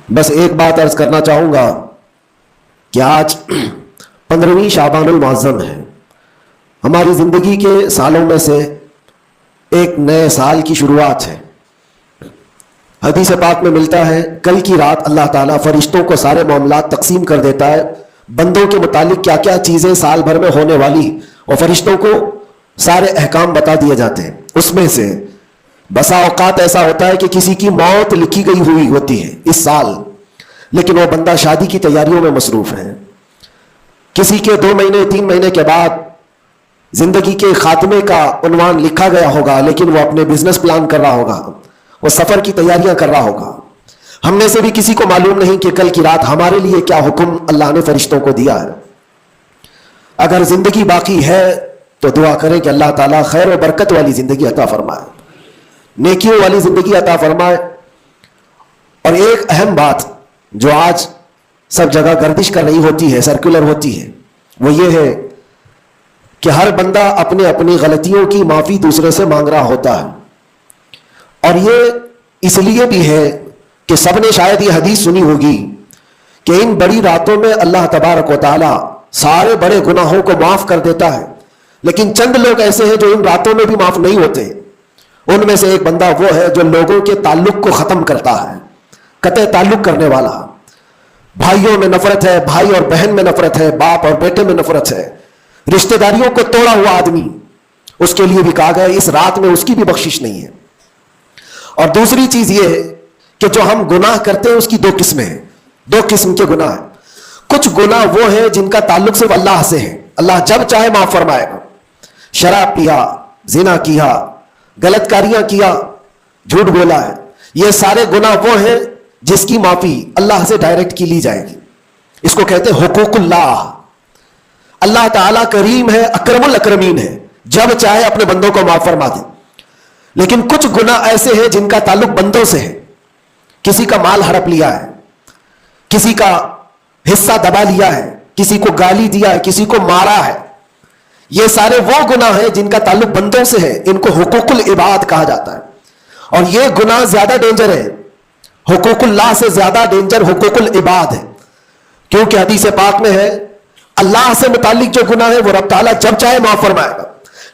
بس ایک بات عرض کرنا چاہوں گا کہ آج 15ویں شعبان المعظم ہے. ہماری زندگی کے سالوں میں سے ایک نئے سال کی شروعات ہے. حدیث پاک میں ملتا ہے کل کی رات اللہ تعالیٰ فرشتوں کو سارے معاملات تقسیم کر دیتا ہے، بندوں کے متعلق کیا کیا چیزیں سال بھر میں ہونے والی، اور فرشتوں کو سارے احکام بتا دیے جاتے ہیں. اس میں سے بسا اوقات ایسا ہوتا ہے کہ کسی کی موت لکھی گئی ہوئی ہوتی ہے اس سال، لیکن وہ بندہ شادی کی تیاریوں میں مصروف ہے. کسی کے 2 مہینے 3 مہینے کے بعد زندگی کے خاتمے کا عنوان لکھا گیا ہوگا، لیکن وہ اپنے بزنس پلان کر رہا ہوگا، وہ سفر کی تیاریاں کر رہا ہوگا. ہم میں سے بھی کسی کو معلوم نہیں کہ کل کی رات ہمارے لیے کیا حکم اللہ نے فرشتوں کو دیا ہے. اگر زندگی باقی ہے تو دعا کریں کہ اللہ تعالیٰ خیر و برکت والی زندگی عطا فرمائے، نیکیوں والی زندگی عطا فرمائے. اور ایک اہم بات جو آج سب جگہ گردش کر رہی ہوتی ہے، سرکولر ہوتی ہے، وہ یہ ہے کہ ہر بندہ اپنے اپنی غلطیوں کی معافی دوسرے سے مانگ رہا ہوتا ہے. اور یہ اس لیے بھی ہے کہ سب نے شاید یہ حدیث سنی ہوگی کہ ان بڑی راتوں میں اللہ تبارک و تعالی سارے بڑے گناہوں کو معاف کر دیتا ہے، لیکن چند لوگ ایسے ہیں جو ان راتوں میں بھی معاف نہیں ہوتے. ان میں سے ایک بندہ وہ ہے جو لوگوں کے تعلق کو ختم کرتا ہے، قطع تعلق کرنے والا. بھائیوں میں نفرت ہے، بھائی اور بہن میں نفرت ہے، باپ اور بیٹے میں نفرت ہے، رشتہ داریوں کو توڑا ہوا آدمی، اس کے لیے بھی کہا گیا اس رات میں اس کی بھی بخشش نہیں ہے. اور دوسری چیز یہ ہے کہ جو ہم گناہ کرتے ہیں اس کی 2 قسمیں ہیں، 2 قسم کے گناہ ہیں. کچھ گناہ وہ ہیں جن کا تعلق صرف اللہ سے ہے، اللہ جب چاہے معاف فرمائے گا. شراب پیا، زنا کیا، غلط کاریاں کیا، جھوٹ بولا ہے، یہ سارے گناہ وہ ہیں جس کی معافی اللہ سے ڈائریکٹ کی لی جائے گی. اس کو کہتے ہیں حقوق اللہ. اللہ تعالیٰ کریم ہے، اکرم الاکرمین ہے، جب چاہے اپنے بندوں کو معاف فرما دے. لیکن کچھ گناہ ایسے ہیں جن کا تعلق بندوں سے ہے. کسی کا مال ہڑپ لیا ہے، کسی کا حصہ دبا لیا ہے، کسی کو گالی دیا ہے، کسی کو مارا ہے، یہ سارے وہ گناہ ہیں جن کا تعلق بندوں سے ہے. ان کو حقوق العباد کہا جاتا ہے. اور یہ گناہ زیادہ ڈینجر ہے، حقوق اللہ سے زیادہ ڈینجر حقوق العباد ہے. کیونکہ حدیث پاک میں ہے اللہ سے متعلق جو گناہ ہے وہ رب تعالیٰ جب چاہے معاف فرمائے گا،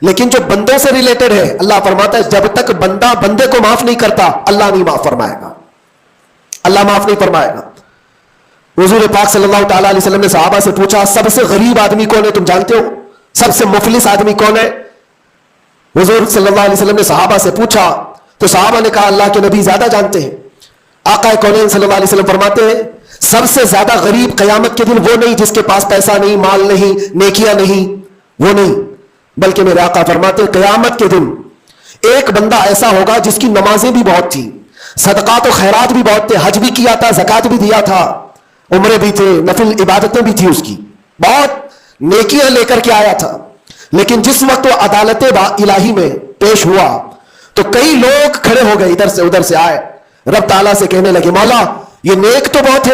لیکن جو بندوں سے ریلیٹڈ ہے اللہ فرماتا ہے جب تک بندہ بندے کو معاف نہیں کرتا اللہ نہیں معاف فرمائے گا، اللہ معاف نہیں فرمائے گا. حضور پاک صلی اللہ تعالیٰ علیہ وسلم نے صحابہ سے پوچھا سب سے غریب آدمی کون ہے؟ تم جانتے ہو سب سے مفلس آدمی کون ہے؟ حضور صلی اللہ علیہ وسلم نے صحابہ سے پوچھا تو صحابہ نے کہا اللہ کے نبی زیادہ جانتے ہیں. آقا کونین صلی اللہ علیہ وسلم فرماتے ہیں سب سے زیادہ غریب قیامت کے دن وہ نہیں جس کے پاس پیسہ نہیں، مال نہیں، نیکیاں نہیں، وہ نہیں، بلکہ میرے آقا فرماتے ہیں قیامت کے دن ایک بندہ ایسا ہوگا جس کی نمازیں بھی بہت تھی، صدقات و خیرات بھی بہت تھے، حج بھی کیا تھا، زکوٰۃ بھی دیا تھا، عمرے بھی تھے، نفل عبادتیں بھی تھی، اس کی بہت نیکیاں لے کر کے آیا تھا. لیکن جس وقت وہ عدالت الہی میں پیش ہوا تو کئی لوگ کھڑے ہو گئے، ادھر سے ادھر سے آئے، رب تعالیٰ سے کہنے لگے مولا یہ نیک تو بہت ہے،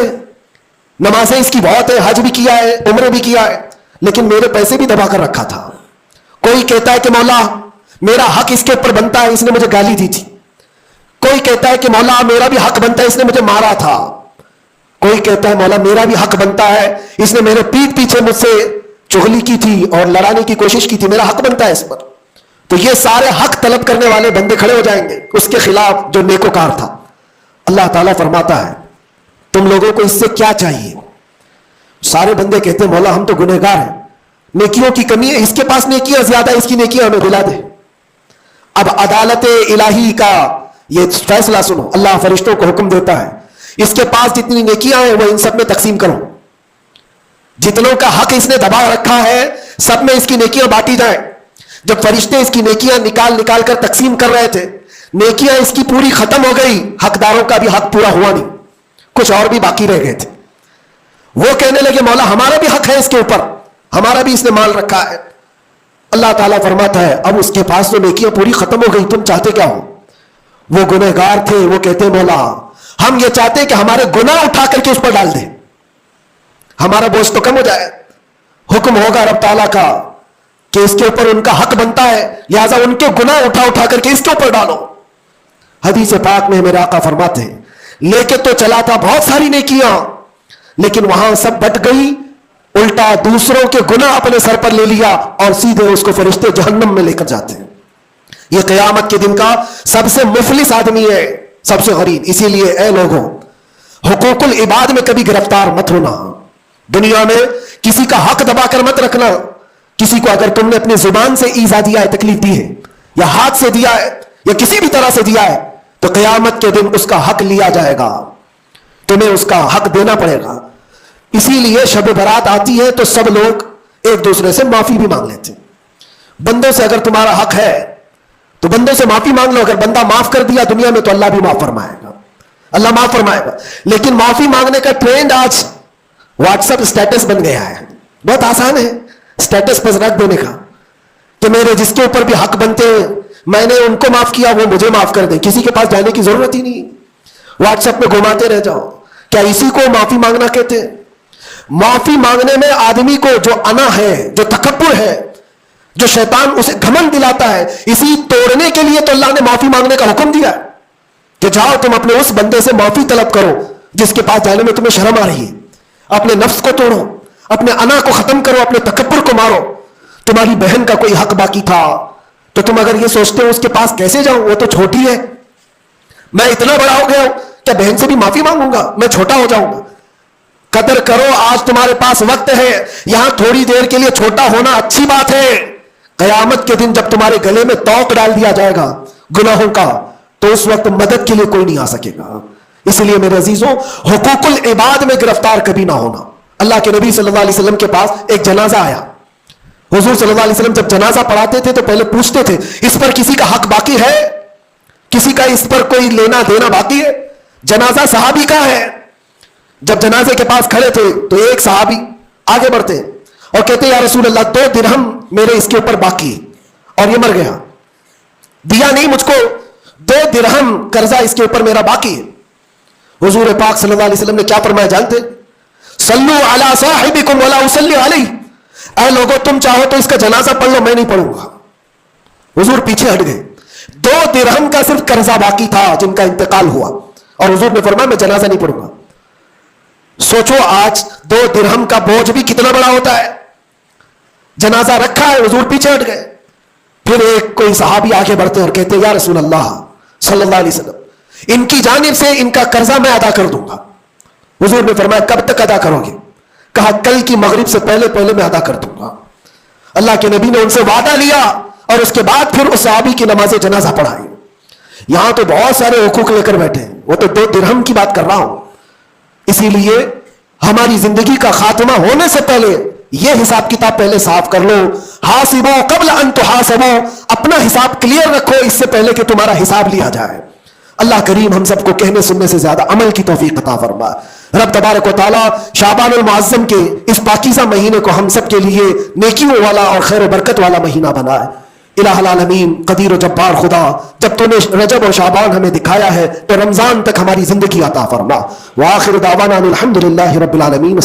نمازیں اس کی بہت ہے، حج بھی کیا ہے، عمرے بھی کیا ہے، لیکن میرے پیسے بھی دبا کر رکھا تھا. کوئی کہتا ہے کہ مولا میرا حق اس کے اوپر بنتا ہے، اس نے مجھے گالی دی تھی. کوئی کہتا ہے کہ مولا میرا بھی حق بنتا ہے، اس نے مجھے مارا تھا. کوئی کہتا ہے مولا میرا بھی حق بنتا ہے، اس نے میرے پیٹھ پیچھے مجھ سے چغلی کی تھی اور لڑانے کی کوشش کی تھی، میرا حق بنتا ہے اس پر. تو یہ سارے حق طلب کرنے والے بندے کھڑے ہو جائیں گے اس کے خلاف جو نیکوکار تھا. اللہ تعالیٰ فرماتا ہے تم لوگوں کو اس سے کیا چاہیے؟ سارے بندے کہتے ہیں مولا ہم تو گنہگار ہیں، نیکیوں کی کمی ہے، اس کے پاس نیکیاں زیادہ ہے، اس کی نیکیاں ہمیں دلا دے. اب عدالت الہی کا یہ فیصلہ سنو، اللہ فرشتوں کو حکم دیتا ہے اس کے پاس جتنی نیکیاں ہیں وہ ان سب میں تقسیم کرو، جتنوں کا حق اس نے دبا رکھا ہے سب میں اس کی نیکیاں بانٹی جائیں. جب فرشتے اس کی نیکیاں نکال کر تقسیم کر رہے تھے، نیکیاں اس کی پوری ختم ہو گئی، حقداروں کا بھی حق پورا ہوا نہیں، کچھ اور بھی باقی رہ گئے تھے. وہ کہنے لگے مولا ہمارا بھی حق ہے اس کے اوپر، ہمارا بھی اس نے مال رکھا ہے. اللہ تعالیٰ فرماتا ہے اب اس کے پاس تو نیکیاں پوری ختم ہو گئی، تم چاہتے کیا ہو؟ وہ گنہگار تھے، وہ کہتے مولا ہم یہ چاہتے ہیں کہ ہمارے گناہ اٹھا کر کے اس پر ڈال دیں، ہمارا بوجھ تو کم ہو جائے. حکم ہوگا رب تعالیٰ کا کہ اس کے اوپر ان کا حق بنتا ہے، لہٰذا ان کے گناہ اٹھا کر کے اس کے اوپر ڈالو. حدیث پاک میں میرے آقا فرماتے ہیں لے کے تو چلا تھا بہت ساری نیکیاں، لیکن وہاں سب بٹ گئی، الٹا دوسروں کے گناہ اپنے سر پر لے لیا اور سیدھے اس کو فرشتے جہنم میں لے کر جاتے ہیں۔ یہ قیامت کے دن کا سب سے مفلس آدمی ہے، سب سے غریب۔ اسی لیے اے لوگوں، حقوق العباد میں کبھی گرفتار مت ہونا، دنیا میں کسی کا حق دبا کر مت رکھنا۔ کسی کو اگر تم نے اپنی زبان سے ایذا دیا ہے، تکلیف دی ہے، یا ہاتھ سے دیا ہے، یا کسی بھی طرح سے دیا ہے، تو قیامت کے دن اس کا حق لیا جائے گا، تمہیں اس کا حق دینا پڑے گا۔ اسی لیے شب برات آتی ہے تو سب لوگ ایک دوسرے سے معافی بھی مانگ لیتے ہیں۔ بندوں سے اگر تمہارا حق ہے تو بندوں سے معافی مانگ لو، اگر بندہ معاف کر دیا دنیا میں تو اللہ بھی معاف فرمائے گا، اللہ معاف فرمائے گا۔ لیکن معافی مانگنے کا ٹرینڈ آج واٹس ایپ اسٹیٹس بن گیا ہے، بہت آسان ہے اسٹیٹس پر رکھ دینے کا کہ میرے جس کے اوپر بھی حق بنتے ہیں میں نے ان کو معاف کیا، وہ مجھے معاف کر دیں، کسی کے پاس جانے کی ضرورت ہی نہیں، واٹس ایپ میں گھماتے رہ جاؤ۔ کیا اسی کو معافی مانگنا کہتے ہیں؟ معافی مانگنے میں آدمی کو جو انا ہے، جو تکبر ہے، جو شیطان اسے گھمنڈ دلاتا ہے، اسی توڑنے کے لیے تو اللہ نے معافی مانگنے کا حکم دیا ہے کہ جاؤ تم اپنے اس بندے سے معافی طلب کرو جس کے پاس جانے میں تمہیں شرم آ رہی ہے، اپنے نفس کو توڑو، اپنے انا کو ختم کرو، اپنے تکبر کو مارو۔ تمہاری بہن کا کوئی حق باقی تھا تو تم اگر یہ سوچتے ہو اس کے پاس کیسے جاؤں، وہ تو چھوٹی ہے، میں اتنا بڑا ہو گیا ہوں، کیا بہن سے بھی معافی مانگوں گا، میں چھوٹا ہو جاؤں گا؟ قدر کرو، آج تمہارے پاس وقت ہے، یہاں تھوڑی دیر کے لیے چھوٹا ہونا اچھی بات ہے۔ قیامت کے دن جب تمہارے گلے میں توق ڈال دیا جائے گا گناہوں کا تو اس وقت مدد کے لیے کوئی نہیں آ سکے گا۔ اس لیے میرے عزیزوں، حقوق العباد میں گرفتار کبھی نہ ہونا۔ اللہ کے نبی صلی اللہ علیہ وسلم کے پاس ایک جنازہ آیا، حضور صلی اللہ علیہ وسلم جب جنازہ پڑھاتے تھے تو پہلے پوچھتے تھے اس پر کسی کا حق باقی ہے، کسی کا اس پر کوئی لینا دینا باقی ہے؟ جنازہ صحابی کا ہے۔ جب جنازے کے پاس کھڑے تھے تو ایک صحابی آگے بڑھتے اور کہتے یا رسول اللہ 2 درہم میرے اس کے اوپر باقی ہے اور یہ مر گیا، دیا نہیں مجھ کو، 2 درہم قرضہ اس کے اوپر میرا باقی ہے۔ حضور پاک صلی اللہ علیہ وسلم نے کیا فرمایا جانتے؟ صلو علی صاحبکم ولا اصلی علیہ، اے لوگوں تم چاہو تو اس کا جنازہ پڑھ لو، میں نہیں پڑھوں گا۔ حضور پیچھے ہٹ گئے، 2 درہم کا صرف قرضہ باقی تھا جن کا انتقال ہوا، اور حضور نے فرمایا میں جنازہ نہیں پڑھوں گا۔ سوچو آج 2 درہم کا بوجھ بھی کتنا بڑا ہوتا ہے۔ جنازہ رکھا ہے، حضور پیچھے ہٹ گئے، پھر ایک کوئی صحابی آگے بڑھتے اور کہتے یا رسول اللہ صلی اللہ علیہ وسلم ان کی جانب سے ان کا قرضہ میں ادا کر دوں گا۔ حضور نے فرمایا کب تک ادا کرو گے؟ کہا کل کی مغرب سے پہلے پہلے میں ادا کر دوں گا۔ اللہ کے نبی نے ان سے وعدہ لیا اور اس کے بعد پھر اس صحابی کی نماز جنازہ پڑھائی۔ یہاں تو بہت سارے حقوق لے کر بیٹھے ہیں، وہ تو 2 درہم کی بات کر رہا ہوں۔ اسی لیے ہماری زندگی کا خاتمہ ہونے سے پہلے یہ حساب کتاب پہلے صاف کر لو۔ حاسبو قبل ان تحاسبو، اپنا حساب کلیئر رکھو اس سے پہلے کہ تمہارا حساب لیا جائے۔ اللہ کریم ہم سب کو کہنے سننے سے زیادہ عمل کی توفیق عطا فرما۔ رب تبارک و تعالیٰ شعبان المعظم کے اس پاکیزہ مہینے کو ہم سب کے لیے نیکیوں والا اور خیر و برکت والا مہینہ بنائے۔ الہ العالمین قدیر و جبار خدا، جب تو نے رجب اور شعبان ہمیں دکھایا ہے تو رمضان تک ہماری زندگی عطا فرما۔ وآخر دعوانا الحمدللہ رب العالمین۔